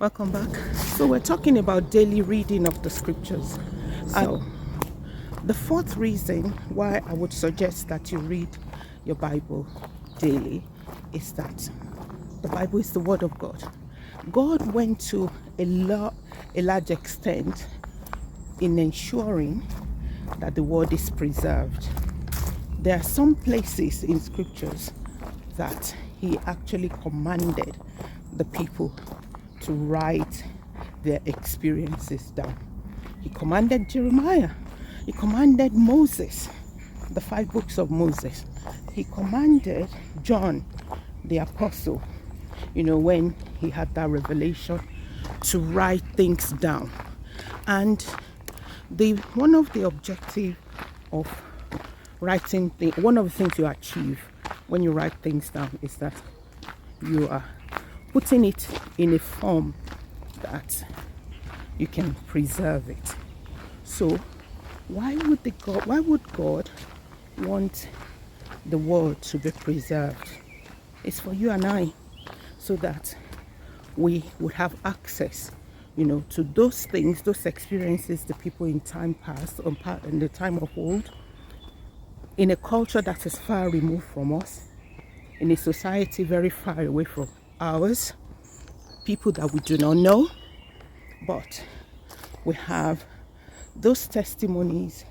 Welcome back. So we're talking about daily reading of the scriptures. So the fourth reason why I would suggest that you read your Bible daily is that the Bible is the word of God. God went to a large extent in ensuring that the word is preserved. There are some places in scriptures that he actually commanded the people to write their experiences down. He commanded Jeremiah. He commanded Moses, the 5 books of Moses. He commanded John, the apostle, when he had that revelation, to write things down. And one of the objectives of writing things, one of the things you achieve when you write things down is that you are putting it in a form that you can preserve it. So why would God want the word to be preserved? It's for you and I, so that we would have access, to those things, those experiences the people in time past, in the time of old, in a culture that is far removed from us, in a society very far away from ours, people that we do not know, but we have those testimonies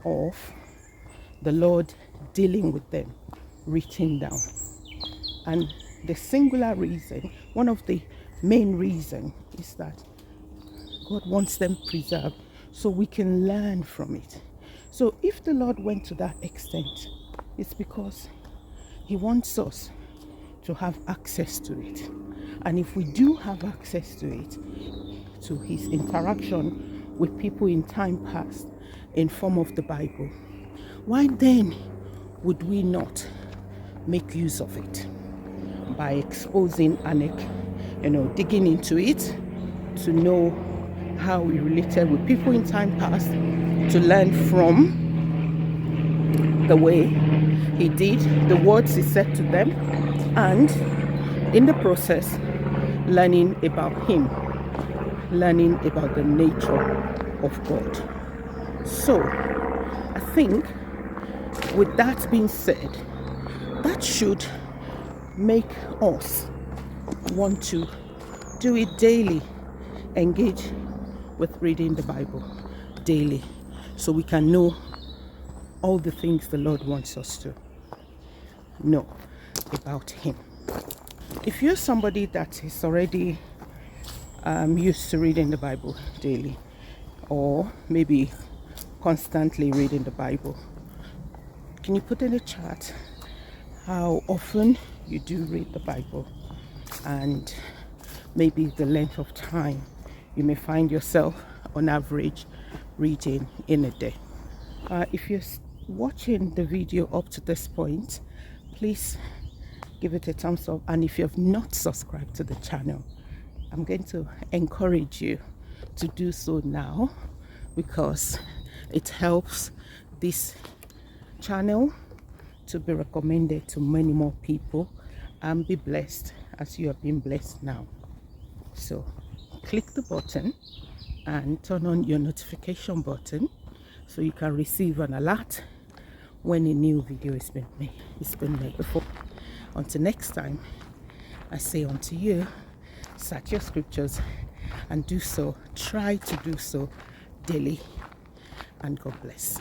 of the Lord dealing with them written down. And the singular reason, one of the main reasons, is that God wants them preserved so we can learn from it. So if the Lord went to that extent, it's because he wants us to have access to it. And if we do have access to it, to his interaction with people in time past in form of the Bible, why then would we not make use of it by exposing and digging into it to know how we related with people in time past, to learn from the way he did, the words he said to them, and in the process learning about him, learning about the nature of God. So I think, with that being said, that should make us want to do it daily, engage with reading the Bible daily, so we can know all the things the Lord wants us to know about him. If you're somebody that is already used to reading the Bible daily, or maybe constantly reading the Bible, can you put in the chat how often you do read the Bible, and maybe the length of time you may find yourself on average reading in a day? If you're watching the video up to this point, please give it a thumbs up, and if you have not subscribed to the channel, I'm going to encourage you to do so now, because it helps this channel to be recommended to many more people and be blessed as you have been blessed now. So click the button and turn on your notification button so you can receive an alert when a new video is been made. Before, until next time, I say unto you, search your scriptures and do so, try to do so daily, and God bless.